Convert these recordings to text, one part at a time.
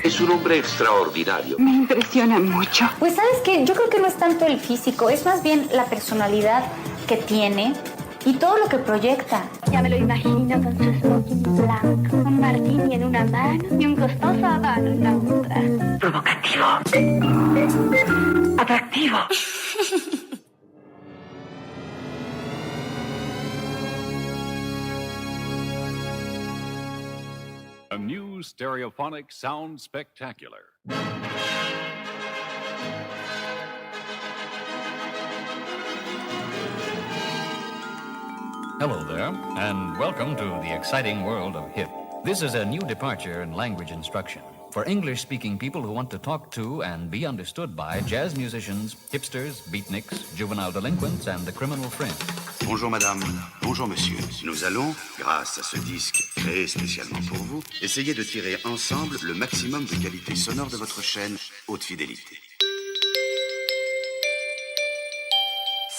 Es un hombre extraordinario. Me impresiona mucho. Pues ¿sabes qué? Yo creo que no es tanto el físico, es más bien la personalidad que tiene y todo lo que proyecta. Ya me lo imagino con su smoking blanco, un martini en una mano y un costoso habano en la otra. Provocativo. Atractivo. A new stereophonic sound spectacular. Hello there, and welcome to the exciting world of hip. This is a new departure in language instruction for English-speaking people who want to talk to and be understood by jazz musicians, hipsters, beatniks, juvenile delinquents, and the criminal fringe. Bonjour madame, bonjour monsieur. Nous allons, grâce à ce disque créé spécialement pour vous, essayer de tirer ensemble le maximum de qualité sonore de votre chaîne haute fidélité.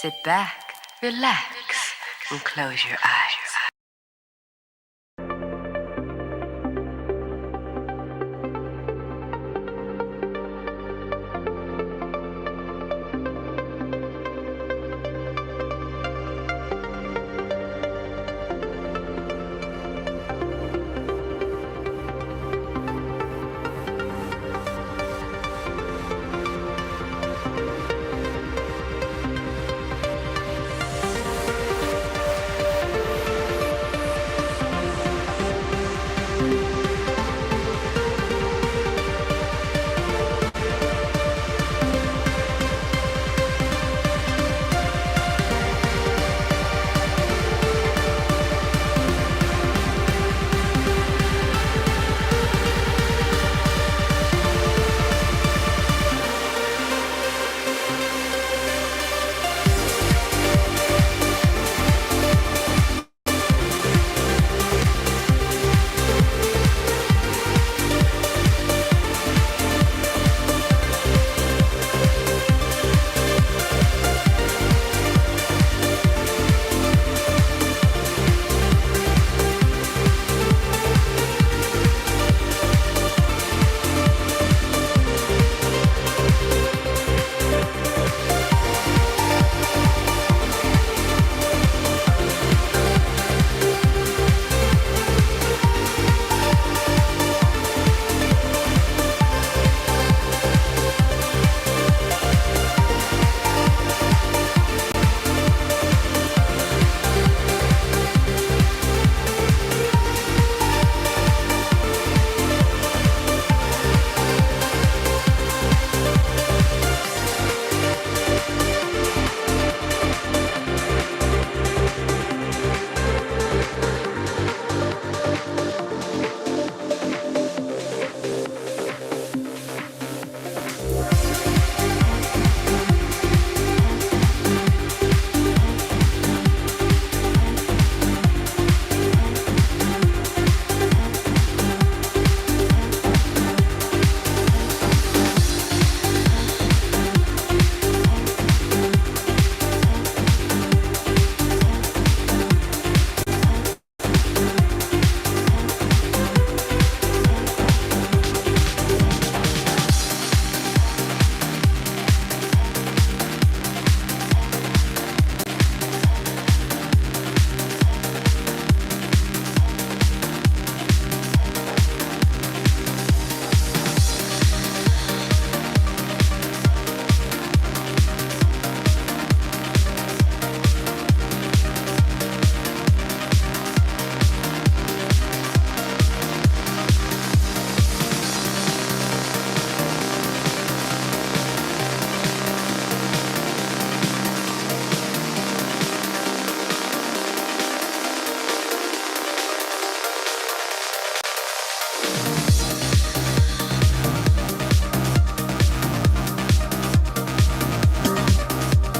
Sit back, relax, and close your eyes.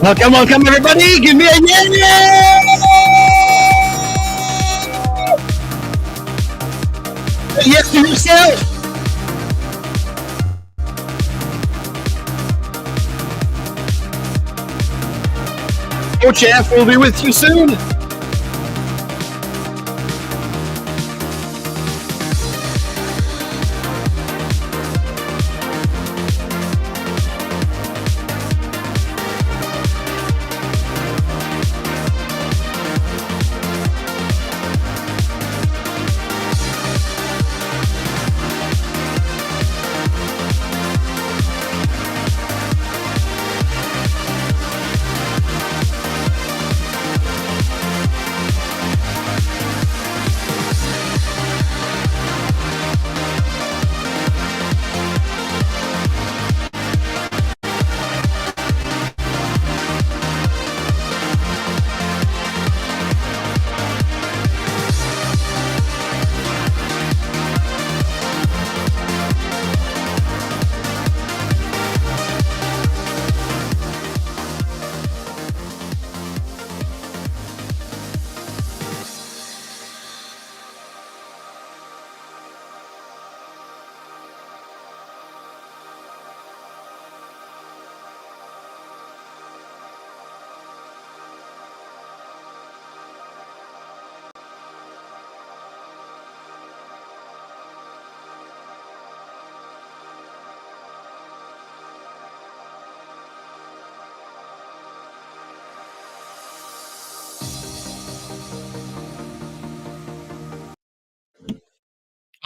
Welcome, welcome everybody, give me a yeah! Yes to yourself! Coach F will be with you soon.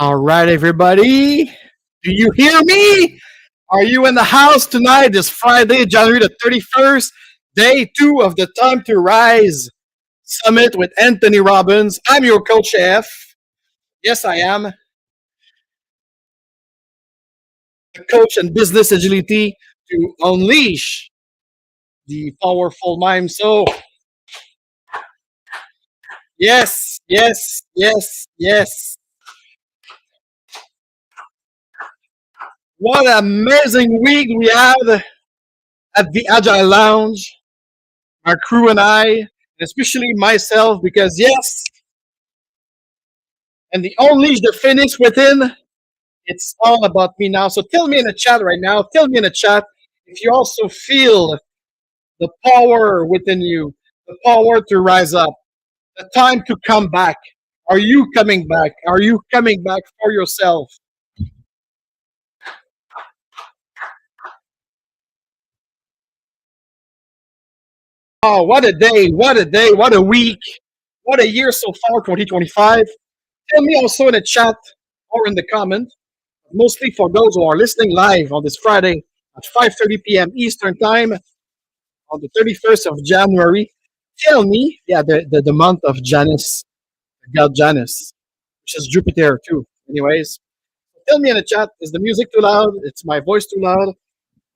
All right, everybody. Do you hear me? Are you in the house tonight? This Friday, January the 31st, day 2 of the Time to Rise Summit with Tony Robbins. I'm your coach F. Yes, I am. A coach and business agility to unleash the powerful mind. So, yes. What an amazing week we had at the Agile Lounge, our crew and I, especially myself, because yes, and the unleash the phoenix within, it's all about me now. So tell me in the chat right now, tell me in the chat if you also feel the power within you, the power to rise up, the time to come back. Are you coming back? Are you coming back for yourself? Oh, what a day, what a day, what a week, what a year so far, 2025. Tell me also in the chat or in the comment, mostly for those who are listening live on this Friday at 5:30 p.m. Eastern Time on the 31st of January. Tell me, the month of Janus, the god Janus, which is Jupiter too. Anyways, tell me in the chat, is the music too loud? It's my voice too loud?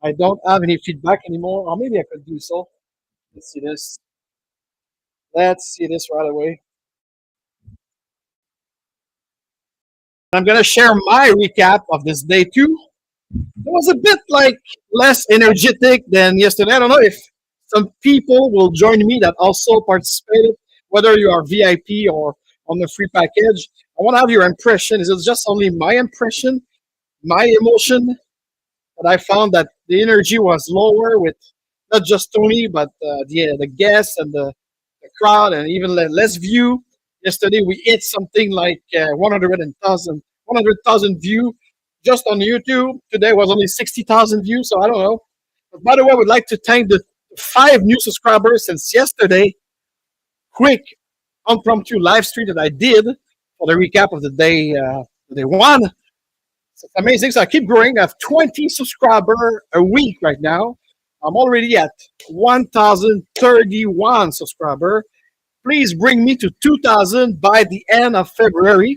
I don't have any feedback anymore, or maybe I could do so. Let's see this. Let's see this right away. I'm going to share my recap of this day too. It was a bit like less energetic than yesterday. I don't know if some people will join me that also participated, whether you are VIP or on the free package. I want to have your impression. Is it just only my impression, my emotion, that I found that the energy was lower with not just Tony, but the guests and the crowd, and even less view. Yesterday we hit something like 100,000 views just on YouTube. Today was only 60,000 views, so I don't know. But by the way, I would like to thank the 5 new subscribers since yesterday. Quick impromptu live stream that I did for the recap of the day 1. It's amazing. So I keep growing. I have 20 subscribers a week right now. I'm already at 1,031 subscribers. Please bring me to 2,000 by the end of February.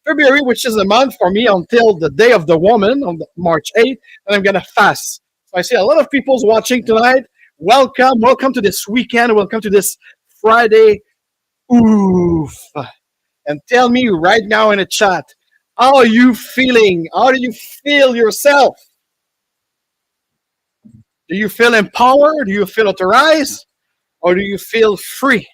February, which is a month for me until the Day of the Woman on March 8th, and I'm going to fast. So I see a lot of people's watching tonight. Welcome to this weekend. Welcome to this Friday. Oof. And tell me right now in the chat, how are you feeling? How do you feel yourself? Do you feel empowered? Do you feel authorized? Or do you feel free?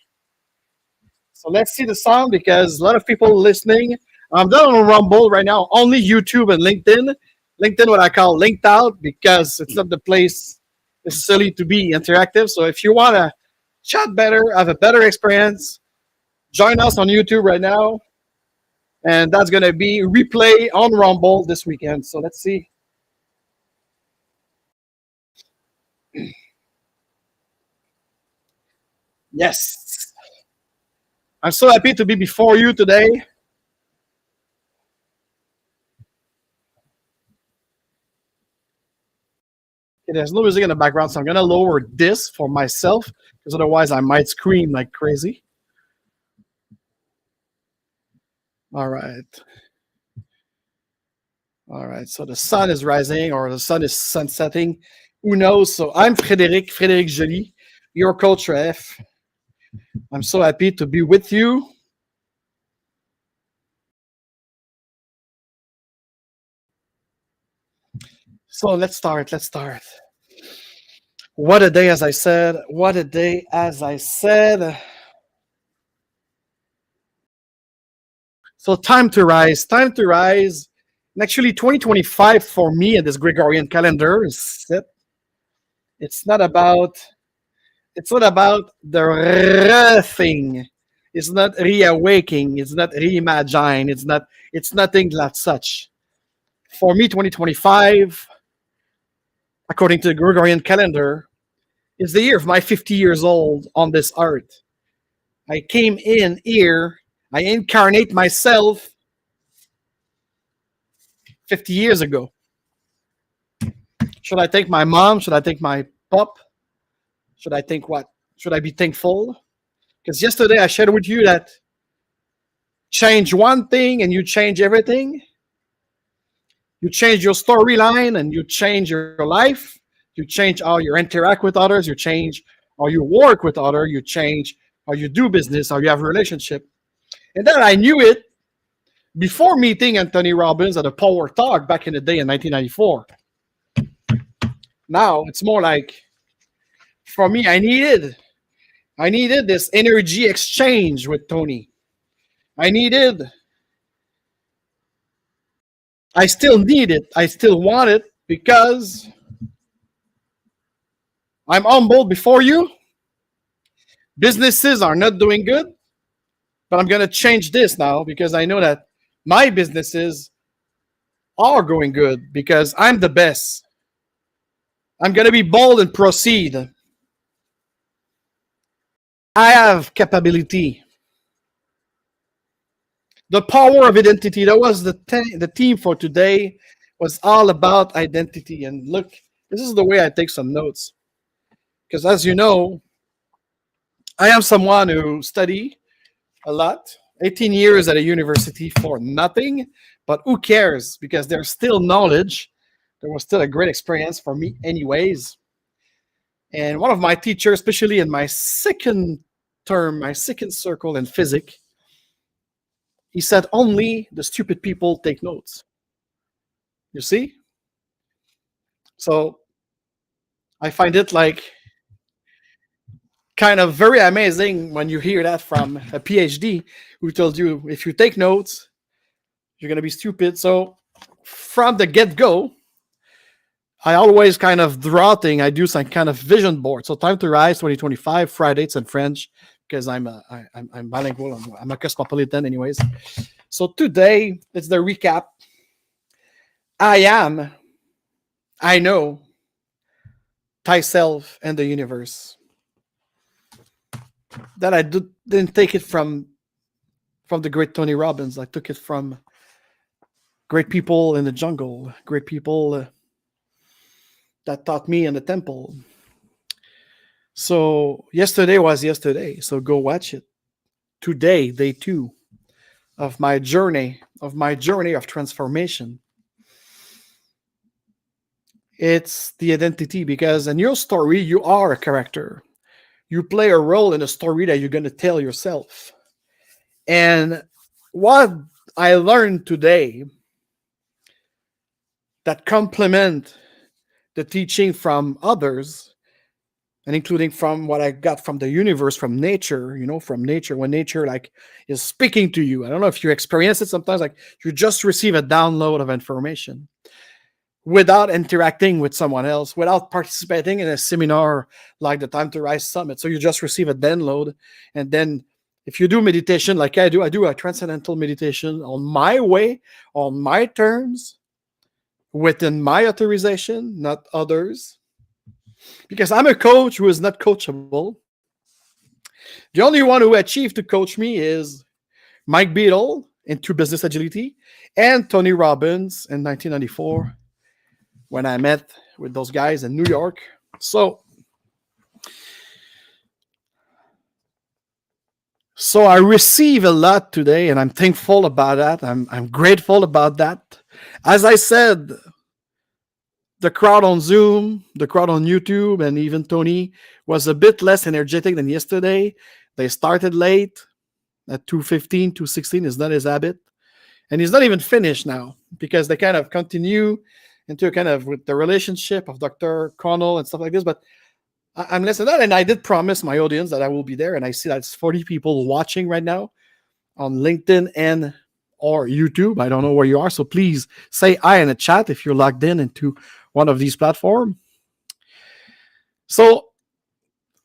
So let's see the sound, because a lot of people listening. I'm not on Rumble right now, only YouTube and LinkedIn. LinkedIn, what I call linked out, because it's not the place necessarily to be interactive. So if you want to chat better, have a better experience, join us on YouTube right now. And that's going to be replay on Rumble this weekend. So let's see. Yes. I'm so happy to be before you today. Okay, there's no music in the background, so I'm going to lower this for myself, because otherwise I might scream like crazy. All right. All right, so the sun is rising, or the sun is sunsetting. Who knows? So I'm Frédéric Joly, your coach F. I'm so happy to be with you. So let's start. What a day, as I said. What a day, as I said. So time to rise. And actually, 2025 for me in this Gregorian calendar is set. It's not about the thing. It's not reawakening. It's not reimagine. It's nothing like such. For me, 2025, according to the Gregorian calendar, is the year of my 50 years old on this earth. I came in here, I incarnate myself 50 years ago? Should I thank my mom? Should I thank my pup? Should I think what? Should I be thankful? Because yesterday I shared with you that change one thing and you change everything. You change your storyline and you change your life. You change how you interact with others. You change how you work with others. You change how you do business, how you have a relationship. And then I knew it before meeting Tony Robbins at a Power Talk back in the day in 1994. Now it's more like, for me, I needed this energy exchange with Tony. I still need it. I still want it because I'm humble before you. Businesses are not doing good, but I'm going to change this now because I know that my businesses are going good because I'm the best. I'm going to be bold and proceed. I have capability. The power of identity. That was the theme for today. Was all about identity. And look, this is the way I take some notes. Because as you know, I am someone who study a lot. 18 years at a university for nothing. But who cares? Because there's still knowledge. There was still a great experience for me anyways. And one of my teachers, especially in my second term, my second circle in physics, he said, only the stupid people take notes. You see? So I find it like kind of very amazing when you hear that from a PhD who told you, if you take notes, you're going to be stupid. So from the get-go, I always kind of draw things. I do some kind of vision board. So Time to Rise 2025, Friday, it's in French because I'm bilingual. I'm a cosmopolitan anyways. So today, it's the recap. I know, thyself and the universe. That I didn't take it from the great Tony Robbins. I took it from great people in the jungle, great people that taught me in the temple. So yesterday was yesterday. So go watch it. Today, day 2 of my journey of transformation. It's the identity, because in your story, you are a character. You play a role in a story that you're going to tell yourself. And what I learned today that complement the teaching from others, and including from what I got from the universe, from nature, from nature, when nature like is speaking to you. I don't know if you experience it sometimes, like you just receive a download of information without interacting with someone else, without participating in a seminar like the Time to Rise Summit. So you just receive a download. And then if you do meditation like I do a transcendental meditation on my way, on my terms, within my authorization, not others. Because I'm a coach who is not coachable. The only one who achieved to coach me is Mike Beadle in True Business Agility and Tony Robbins in 1994 when I met with those guys in New York. So I receive a lot today, and I'm thankful about that. I'm grateful about that. As I said, the crowd on Zoom, the crowd on YouTube, and even Tony was a bit less energetic than yesterday. They started late at 2:15, 2:16 is not his habit. And he's not even finished now because they kind of continue into a kind of with the relationship of Dr. Connell and stuff like this. But I'm listening to that, and I did promise my audience that I will be there. And I see that it's 40 people watching right now on LinkedIn and or YouTube. I don't know where you are. So please say hi in the chat if you're logged in into one of these platforms. So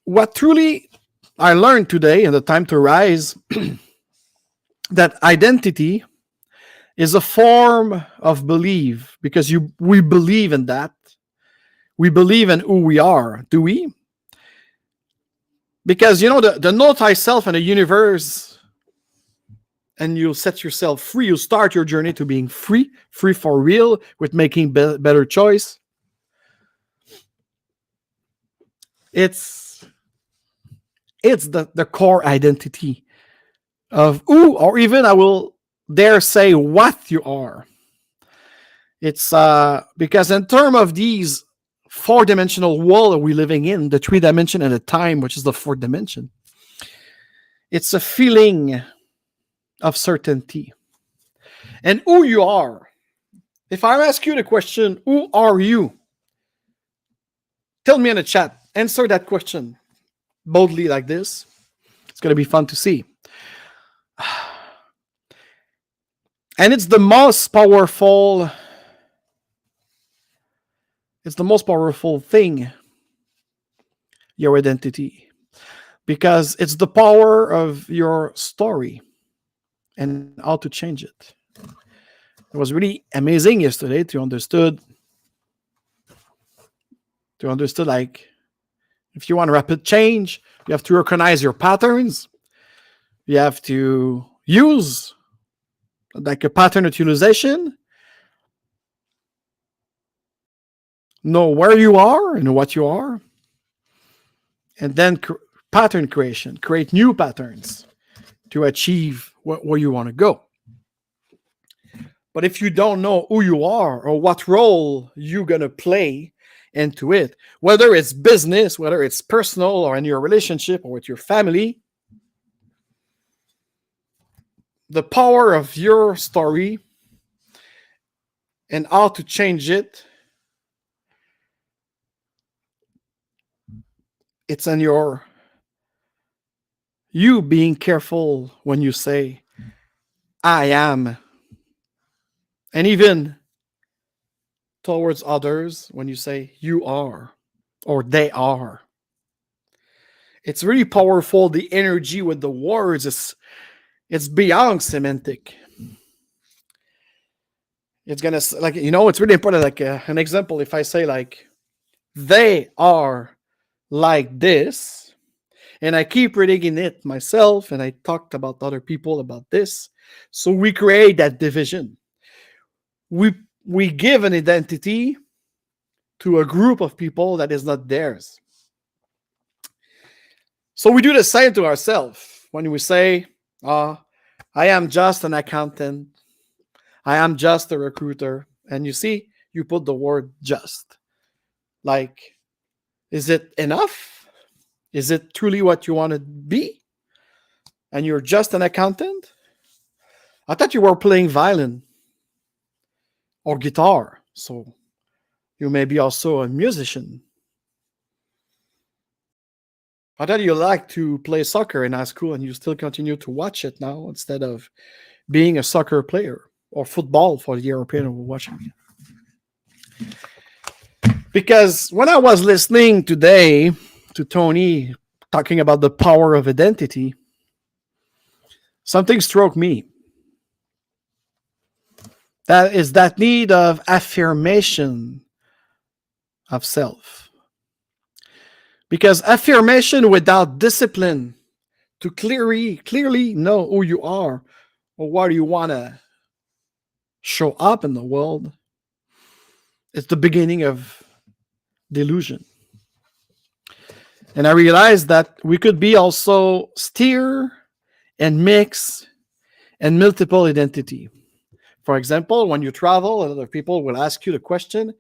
what truly I learned today in the Time to Rise, that identity is a form of belief, because we believe in that. We believe in who we are. Do we? Because, the know thyself and the universe and you'll set yourself free. You'll start your journey to being free for real, with making better choice. It's the core identity of who, or even I will dare say what you are. It's because in terms of these four-dimensional world we're living in, the 3-dimension and the time, which is the 4th dimension, it's a feeling of certainty. And who you are. If I ask you the question, who are you? Tell me in the chat. Answer that question boldly like this. It's going to be fun to see. And it's the most powerful thing, your identity, because it's the power of your story and how to change it. It was really amazing yesterday to understood like, if you want rapid change, you have to recognize your patterns. You have to use like a pattern utilization, know where you are and what you are, and then pattern creation, create new patterns to achieve where you want to go. But if you don't know who you are or what role you're going to play into it, whether it's business, whether it's personal, or in your relationship or with your family, the power of your story and how to change it, it's in you being careful when you say, I am. And even towards others, when you say you are or they are. It's really powerful. The energy with the words, it's beyond semantic. It's going to, like, it's really important. Like an example, if I say like, they are like this, and I keep reading it myself, and I talked about other people about this. So we create that division. We give an identity to a group of people that is not theirs. So we do the same to ourselves when we say, I am just an accountant. I am just a recruiter. And you see, you put the word just. Like, is it enough? Is it truly what you want to be? And you're just an accountant? I thought you were playing violin or guitar. So you may be also a musician. I thought you liked to play soccer in high school and you still continue to watch it now instead of being a soccer player or football for the European who are watching it. Because when I was listening today to Tony talking about the power of identity, something struck me. That is that need of affirmation of self. Because affirmation without discipline to clearly know who you are or what you want to show up in the world, it's the beginning of delusion. And I realized that we could be also steer and mix and multiple identity. For example, when you travel, other people will ask you the question,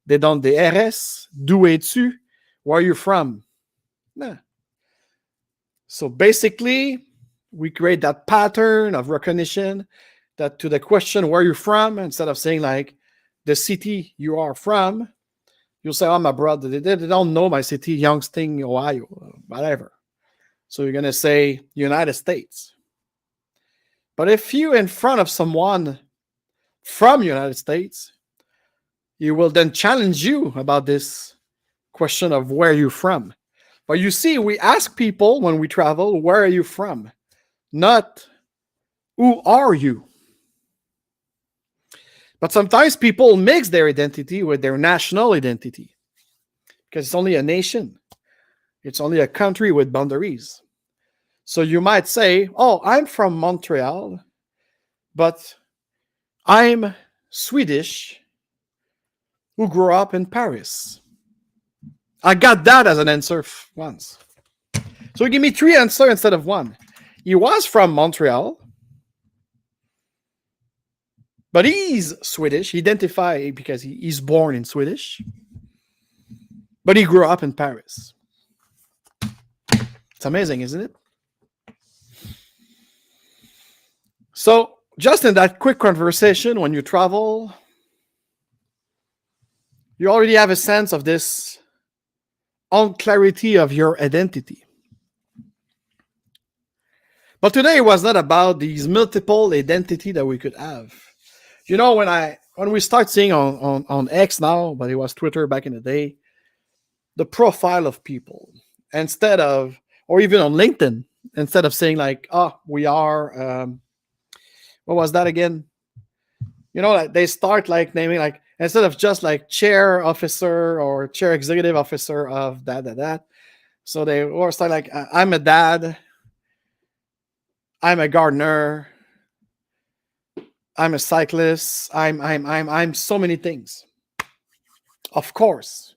de donde eres? D'où es-tu? Where are you from? Nah. So basically, we create that pattern of recognition that to the question, where are you from? Instead of saying like the city you are from, you'll say, I'm abroad. They don't know my city, Youngstown, Ohio, whatever. So you're going to say United States. But if you're in front of someone from United States, he will then challenge you about this question of where you're from. But you see, we ask people when we travel, where are you from? Not who are you? But sometimes people mix their identity with their national identity because it's only a nation. It's only a country with boundaries. So you might say, oh, I'm from Montreal but I'm Swedish who grew up in Paris. I got that as an answer once. So he gave me 3 answers instead of 1. He was from Montreal, but he's Swedish. He identifies because he's born in Swedish, but he grew up in Paris. It's amazing, isn't it? So just in that quick conversation, when you travel, you already have a sense of this unclarity of your identity. But today it was not about these multiple identity that we could have. You know, when we start seeing on X now, but it was Twitter back in the day, the profile of people, instead of, or even on LinkedIn, instead of saying like, oh, we are, what was that again? You know, like they start like naming, like, instead of just like chair officer or chair executive officer of that. So they or start like, I'm a dad, I'm a gardener, I'm a cyclist, I'm so many things. Of course.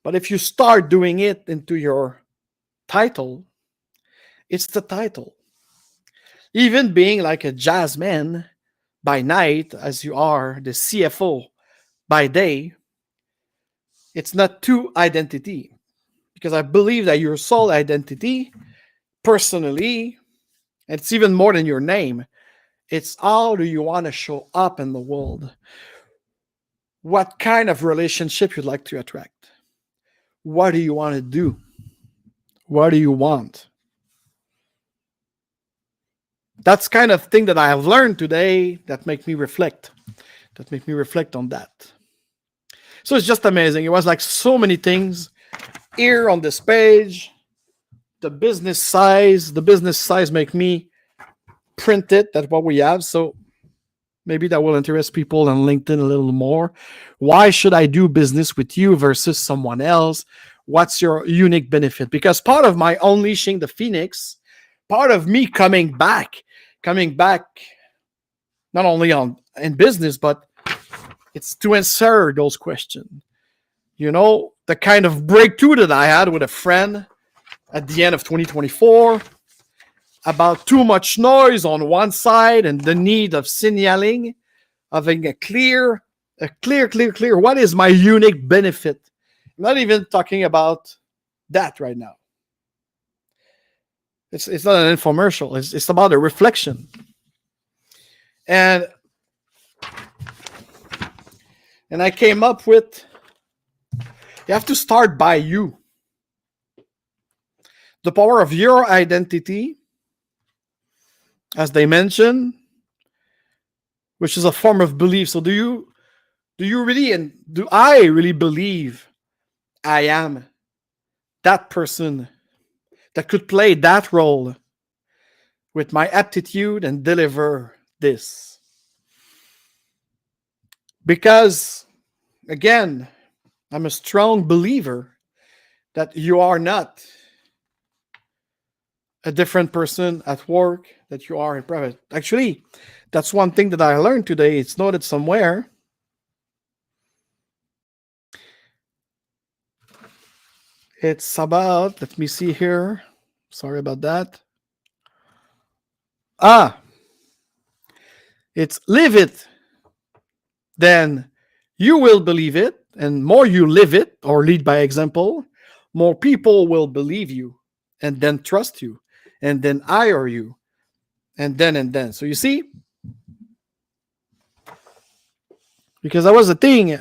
But if you start doing it into your title, it's the title. Even being like a jazz man by night, as you are the CFO by day, it's not two identity. Because I believe that your soul identity, personally, it's even more than your name. It's how do you want to show up in the world? What kind of relationship you'd like to attract? What do you want to do? What do you want? That's kind of thing that I have learned today that make me reflect. That make me reflect on that. So it's just amazing. It was like so many things here on this page. The business size make me print it. That's what we have. So maybe that will interest people on LinkedIn a little more. Why should I do business with you versus someone else? What's your unique benefit? Because part of my unleashing the phoenix, part of me coming back, not only in business, but it's to answer those questions. You know, the kind of breakthrough that I had with a friend at the end of 2024 about too much noise on one side and the need of signaling, having a clear, what is my unique benefit? I'm not even talking about that right now. It's not an infomercial. It's about a reflection. And I came up with, you have to start by you. The power of your identity, as they mentioned, which is a form of belief. So do you really, and do I really believe I am that person that could play that role with my aptitude and deliver this? Because, again, I'm a strong believer that you are not a different person at work that you are in private. Actually, that's one thing that I learned today. It's noted somewhere. It's about, let me see here. Sorry about that. It's live it. Then you will believe it. And more you live it or lead by example, more people will believe you and then trust you and then hire you and then. So you see, because that was the thing.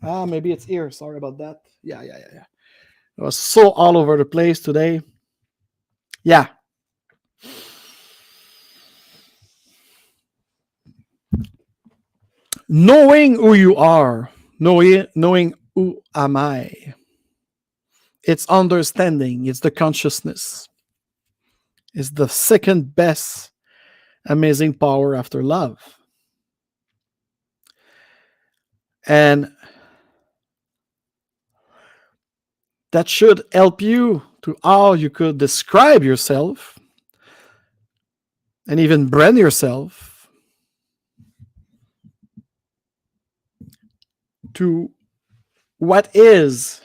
Maybe it's here. Sorry about that. Yeah. It was so all over the place today. Yeah. Knowing who you are, knowing who am I. It's understanding. It's the consciousness. It's the second best amazing power after love. And that should help you to how you could describe yourself and even brand yourself to what is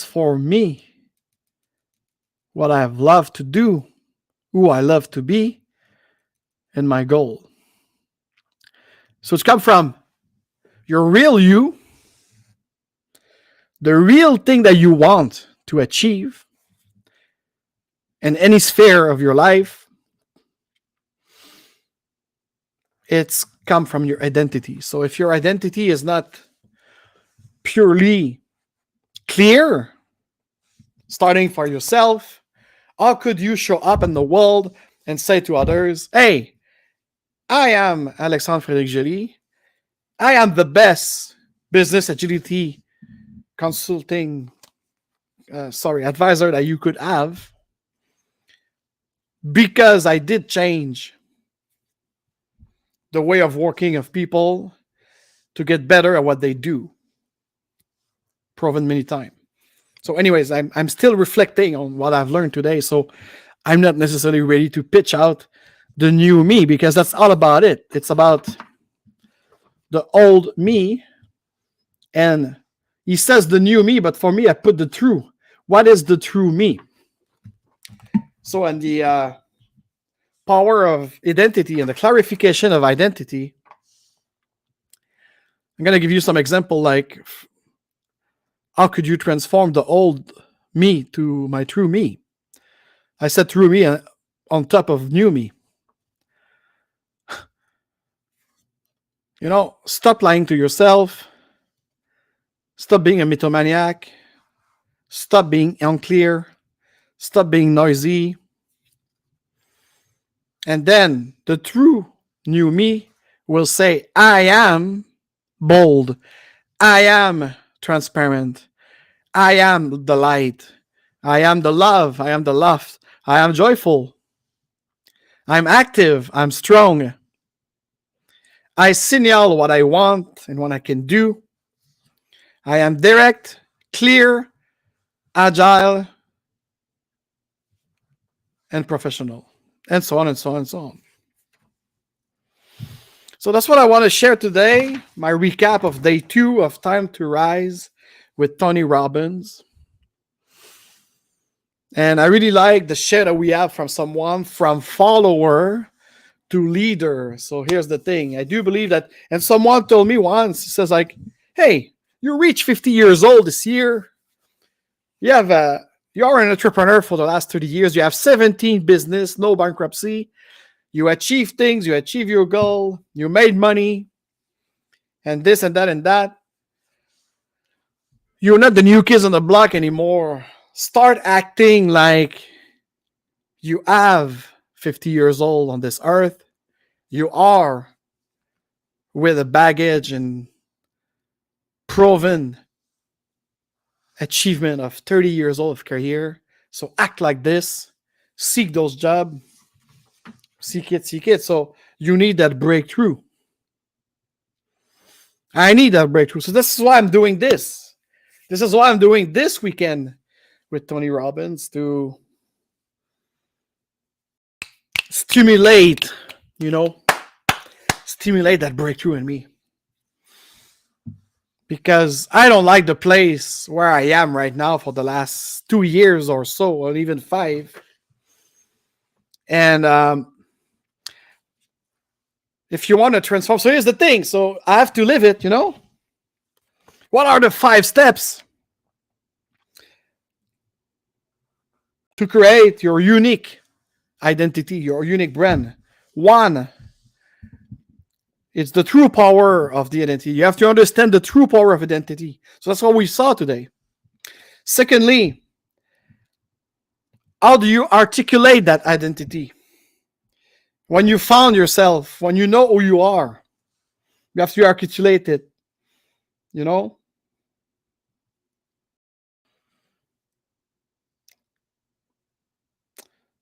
for me, what I've loved to do, who I love to be, and my goal. So it's come from your real you, the real thing that you want to achieve in any sphere of your life. It's come from your identity. So if your identity is not purely clear, starting for yourself, how could you show up in the world and say to others, hey, I am Alexandre Frédéric Joly. I am the best business agility consulting advisor that you could have, because I did change the way of working of people to get better at what they do. Proven many times. So anyways, I'm still reflecting on what I've learned today. So I'm not necessarily ready to pitch out the new me, because that's all about it. It's about the old me. And he says the new me, but for me, I put the true. What is the true me? So in the power of identity and the clarification of identity, I'm going to give you some example, like how could you transform the old me to my true me? I said true me on top of new me. Stop lying to yourself. Stop being a mythomaniac. Stop being unclear. Stop being noisy. And then the true new me will say, I am bold. I am transparent. I am the light. I am the love. I am the love. I am joyful. I'm active. I'm strong. I signal what I want and what I can do. I am direct, clear, agile, and professional, and so on and so on and so on. So that's what I want to share today, my recap of day 2 of Time to Rise with Tony Robbins. And I really like the share that we have from someone, from follower to leader. So here's the thing. I do believe that, and someone told me once, he says like, hey, you reach 50 years old this year. You are an entrepreneur for the last 30 years. You have 17 business, no bankruptcy. You achieve things. You achieve your goal. You made money. And this and that and that. You're not the new kids on the block anymore. Start acting like you have 50 years old on this earth. You are with a baggage and proven achievement of 30 years old of career. So act like this. Seek those jobs. Seek it. So you need that breakthrough. I need that breakthrough. So this is why I'm doing this. This is why I'm doing this weekend with Tony Robbins, to stimulate that breakthrough in me. Because I don't like the place where I am right now for the last 2 years or so, or even 5. And if you want to transform, so here's the thing. So I have to live it, What are the 5 steps to create your unique identity, your unique brand? 1, it's the true power of the identity. You have to understand the true power of identity. So that's what we saw today. Secondly, how do you articulate that identity? When you found yourself, when you know who you are, you have to articulate it,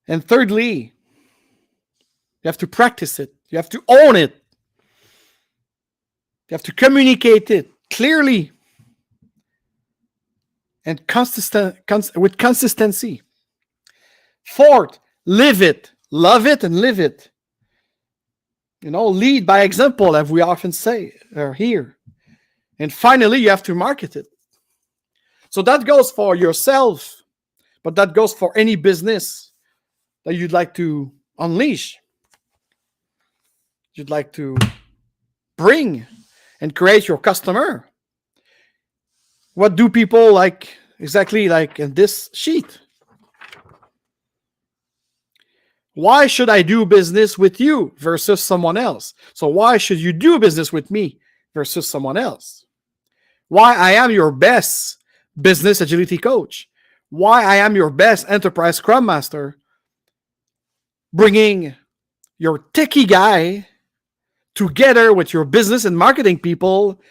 And thirdly, you have to practice it. You have to own it. You have to communicate it clearly and with consistency. 4th, live it. Love it and live it. Lead by example, as we often say or hear. And finally, you have to market it. So that goes for yourself, but that goes for any business that you'd like to unleash. You'd like to bring and create your customer. What do people like exactly like in this sheet? Why should I do business with you versus someone else? So why should you do business with me versus someone else? Why I am your best business agility coach? Why I am your best enterprise scrum master? Bringing your techie guy together with your business and marketing people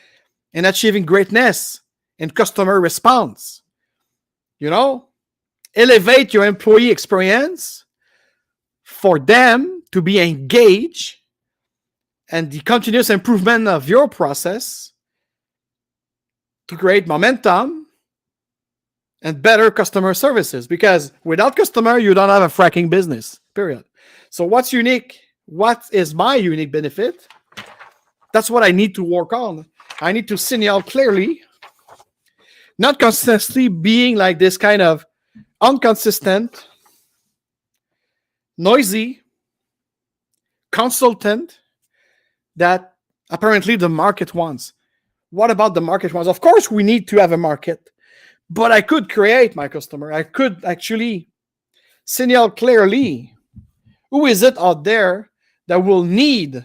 and achieving greatness and customer response. Elevate your employee experience for them to be engaged and the continuous improvement of your process to create momentum and better customer services. Because without customer, you don't have a fracking business, period. So what's unique? What is my unique benefit? That's what I need to work on. I need to signal clearly, not consistently being like this kind of inconsistent, noisy consultant that apparently the market wants. What about the market wants? Of course, we need to have a market, but I could create my customer. I could actually signal clearly who is it out there that will need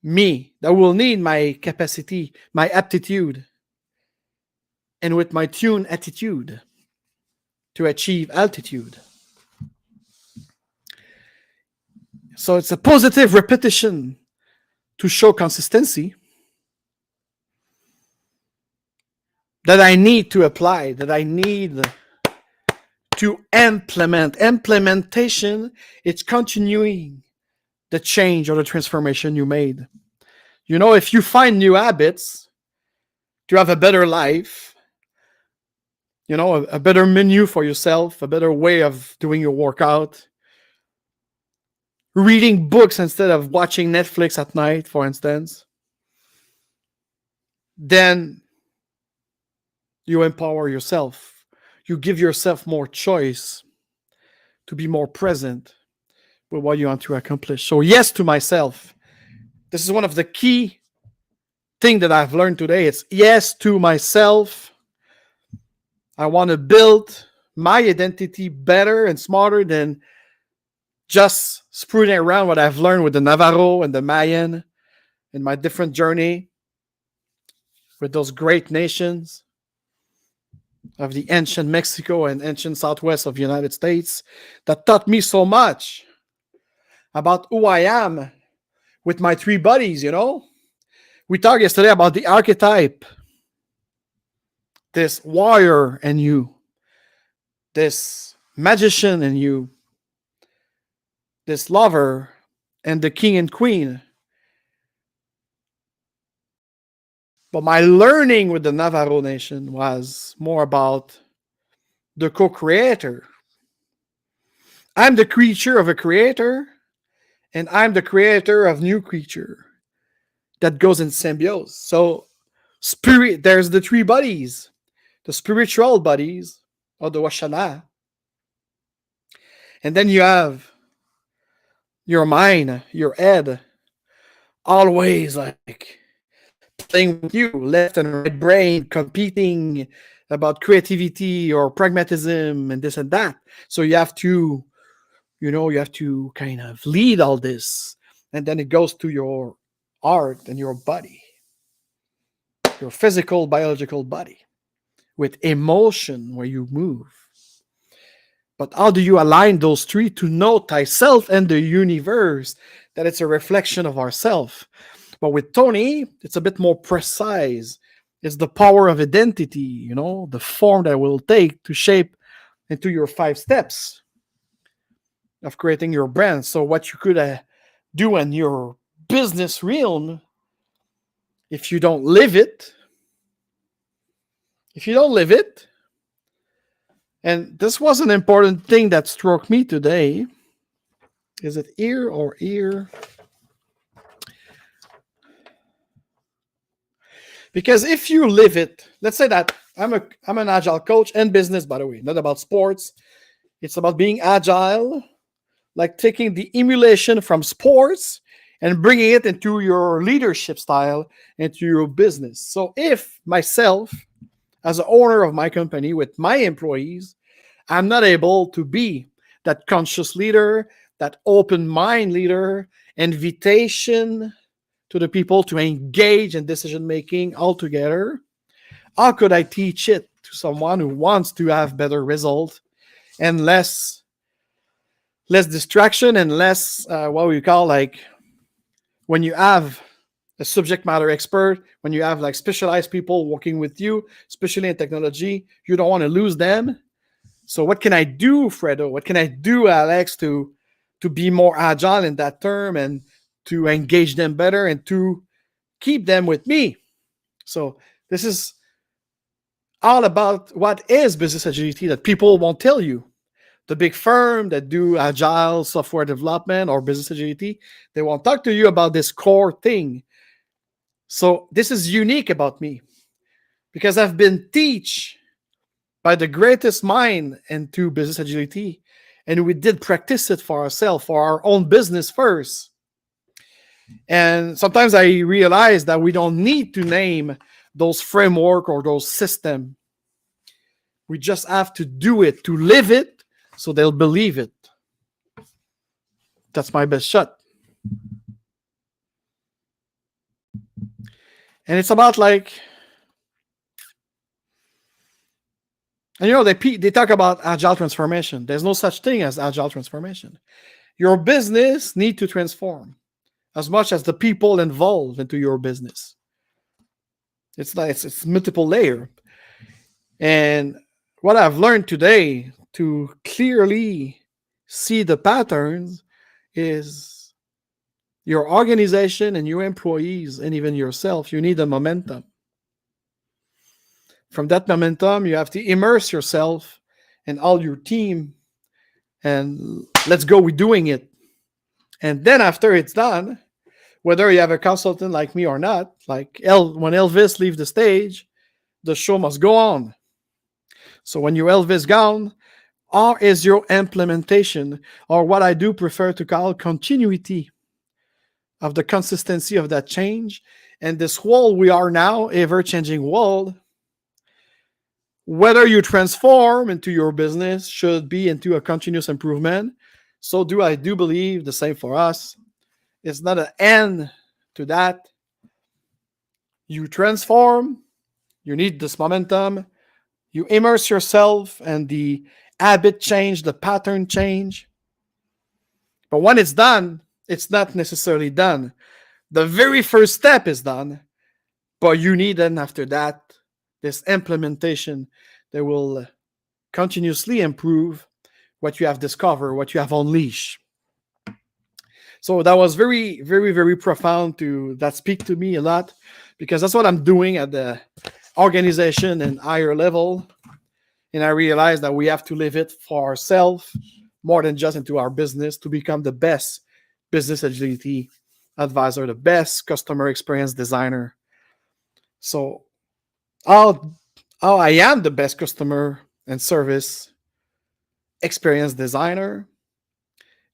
me, that will need my capacity, my aptitude, and with my tune attitude to achieve altitude. So it's a positive repetition to show consistency that I need to apply, that I need to implement. Implementation, it's continuing the change or the transformation you made. If you find new habits to have a better life, a better menu for yourself, a better way of doing your workout, reading books instead of watching Netflix at night, for instance, then you empower yourself. You give yourself more choice to be more present with what you want to accomplish. So yes to myself. This is one of the key things that I've learned today. It's yes to myself. I want to build my identity better and smarter than just sprouting around what I've learned with the Navarro and the Mayan in my different journey with those great nations of the ancient Mexico and ancient Southwest of the United States that taught me so much about who I am with my three buddies. We talked yesterday about the archetype, this warrior in you, this magician in you, this lover, and the king and queen. But my learning with the Navarro nation was more about the co-creator. I'm the creature of a creator, and I'm the creator of new creature that goes in symbiosis. So spirit, there's the three buddies, the spiritual buddies, or the Washala. And then you have your mind, your head, always like playing with you, left and right brain, competing about creativity or pragmatism and this and that. So you have to, kind of lead all this. And then it goes to your heart and your body, your physical, biological body with emotion where you move. But how do you align those three to know thyself and the universe, that it's a reflection of ourself? But with Tony, it's a bit more precise. It's the power of identity, the form that will take to shape into your 5 steps of creating your brand. So what you could do in your business realm, if you don't live it, and this was an important thing that struck me today. Is it ear or ear? Because if you live it, let's say that I'm an agile coach and business, by the way, not about sports. It's about being agile, like taking the emulation from sports and bringing it into your leadership style, into your business. So if myself, as an owner of my company with my employees, I'm not able to be that conscious leader, that open mind leader, invitation to the people to engage in decision making altogether, how could I teach it to someone who wants to have better results and less distraction and less what we call, like, when you have a subject matter expert, when you have like specialized people working with you, especially in technology, you don't want to lose them. So what can I do, Fredo? What can I do, Alex, to be more agile in that term and to engage them better and to keep them with me? So this is all about what is business agility that people won't tell you. The big firm that do agile software development or business agility, they won't talk to you about this core thing. So this is unique about me because I've been taught by the greatest mind into business agility, and we did practice it for ourselves, for our own business first. And sometimes I realize that we don't need to name those framework or those systems. We just have to do it, to live it, so they'll believe it. That's my best shot. And it's about like, and they talk about agile transformation. There's no such thing as agile transformation. Your business need to transform as much as the people involved into your business. It's like it's multiple layer. And what I've learned today to clearly see the patterns is your organization and your employees and even yourself, you need a momentum. From that momentum, you have to immerse yourself and all your team and let's go with doing it. And then after it's done, whether you have a consultant like me or not, like when Elvis leaves the stage, the show must go on. So when your Elvis gone, or is your implementation, or what I do prefer to call continuity of the consistency of that change. And this world we are now, ever-changing world, whether you transform into your business should be into a continuous improvement. So I do believe the same for us. It's not an end to that. You transform, you need this momentum, you immerse yourself and the habit change, the pattern change. But when it's done, it's not necessarily done. The very first step is done, but you need then after that, this implementation that will continuously improve what you have discovered, what you have unleashed. So that was very, very, very profound that speak to me a lot because that's what I'm doing at the organization and higher level. And I realized that we have to live it for ourselves more than just into our business to become the best business agility advisor, the best customer experience designer. So how I am the best customer and service experience designer,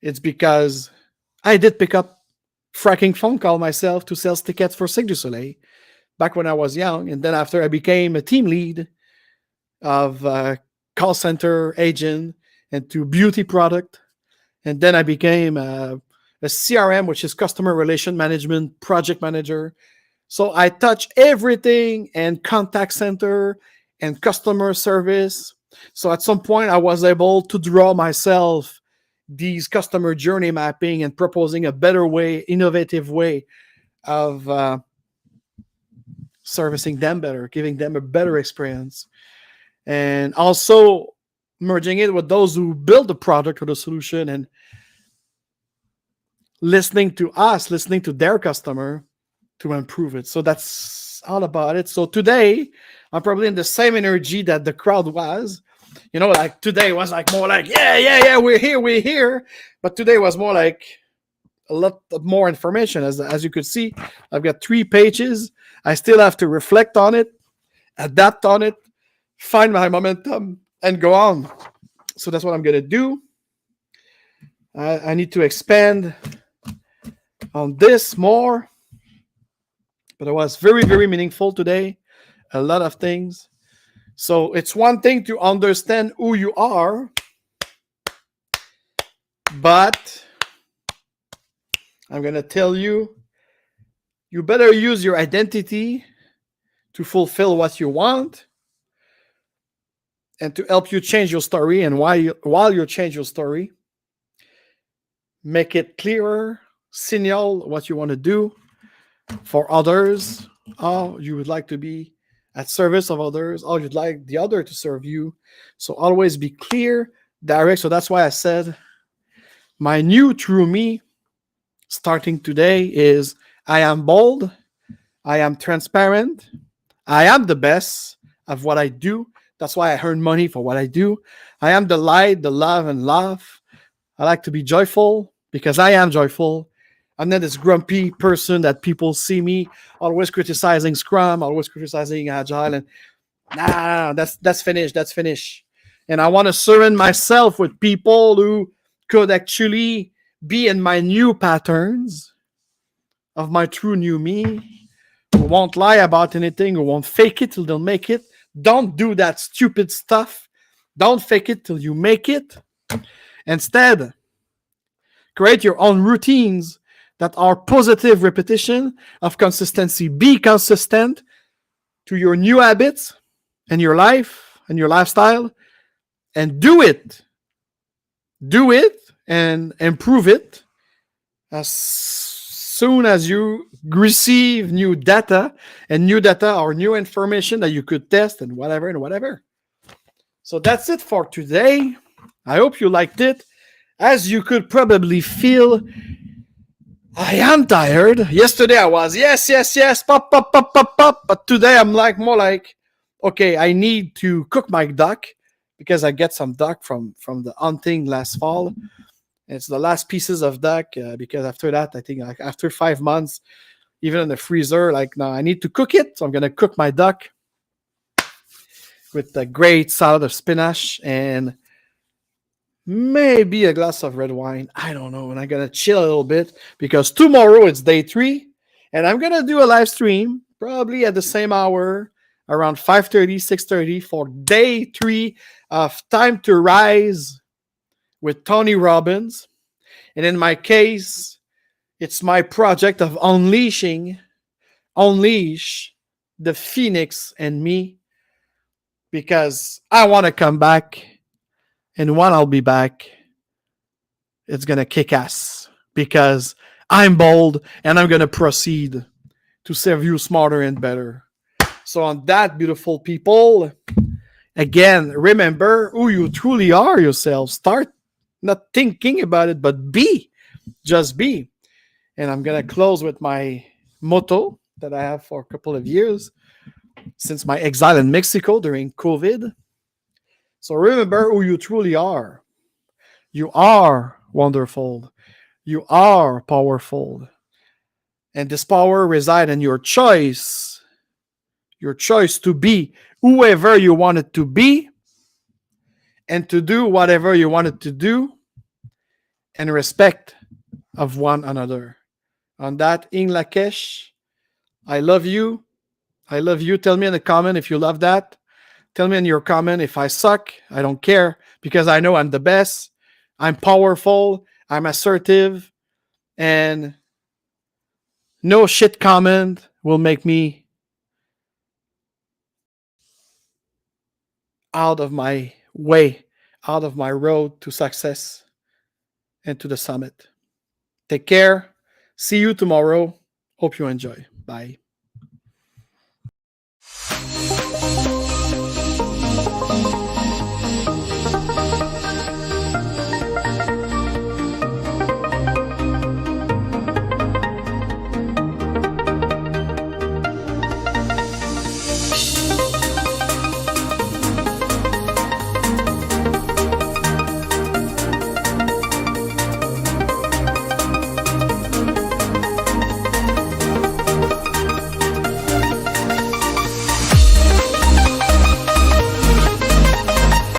it's because I did pick up fracking phone call myself to sell tickets for Cirque du Soleil back when I was young. And then after I became a team lead of call center agent and to beauty product. And then I became a CRM, which is customer relation management project manager. So I touch everything and contact center and customer service. So at some point I was able to draw myself these customer journey mapping and proposing a better way, innovative way of servicing them better, giving them a better experience. And also merging it with those who build the product or the solution and listening to their customer to improve it. So that's all about it. So today, I'm probably in the same energy that the crowd was. Like today was like more like, yeah, we're here. But today was more like a lot more information. As you could see, I've got 3 pages. I still have to reflect on it, adapt on it, find my momentum, and go on. So that's what I'm going to do. I need to expand on this more. But it was very, very meaningful today. A lot of things. So it's one thing to understand who you are, but I'm going to tell you, you better use your identity to fulfill what you want and to help you change your story. And while you change your story, make it clearer, signal what you want to do for others, how you would like to be at service of others, how you'd like the other to serve you. So always be clear, direct. So that's why I said my new true me starting today is I am bold, I am transparent, I am the best of what I do. That's why I earn money for what I do. I am the light, the love, and laugh. I like to be joyful because I am joyful. I'm not this grumpy person that people see me always criticizing Scrum, always criticizing Agile, and that's finished. That's finished. And I want to surround myself with people who could actually be in my new patterns of my true new me, who won't lie about anything, who won't fake it till they'll make it. Don't do that stupid stuff. Don't fake it till you make it. Instead, create your own routines that are positive repetition of consistency. Be consistent to your new habits and your life and your lifestyle, and do it. Do it and improve it as soon as you receive new data, and new data or new information that you could test and whatever. So that's it for today. I hope you liked it. As you could probably feel, I am tired. Yesterday I was, yes, pop. But today I'm more like, okay, I need to cook my duck because I get some duck from the hunting last fall. It's the last pieces of duck because after that, I think like after 5 months, even in the freezer, like now I need to cook it. So I'm going to cook my duck with a great salad of spinach and maybe a glass of red wine. I don't know. And I'm going to chill a little bit because tomorrow it's day 3. And I'm going to do a live stream probably at the same hour, around 5:30, 6:30 for day 3 of Time to Rise with Tony Robbins. And in my case, it's my project of unleash the phoenix in me, because I want to come back. And when I'll be back, it's going to kick ass because I'm bold and I'm going to proceed to serve you smarter and better. So on that, beautiful people, again, remember who you truly are yourself. Start not thinking about it, but be. Just be. And I'm going to close with my motto that I have for a couple of years since my exile in Mexico during COVID. So remember who you truly are. You are wonderful. You are powerful. And this power resides in your choice. Your choice to be whoever you wanted to be and to do whatever you wanted to do in respect of one another. On that, in Lakesh, I love you. I love you. Tell me in the comment if you love that. Tell me in your comment if I suck. I don't care because I know I'm the best. I'm powerful. I'm assertive. And no shit comment will make me out of my way, out of my road to success and to the summit. Take care. See you tomorrow. Hope you enjoy. Bye.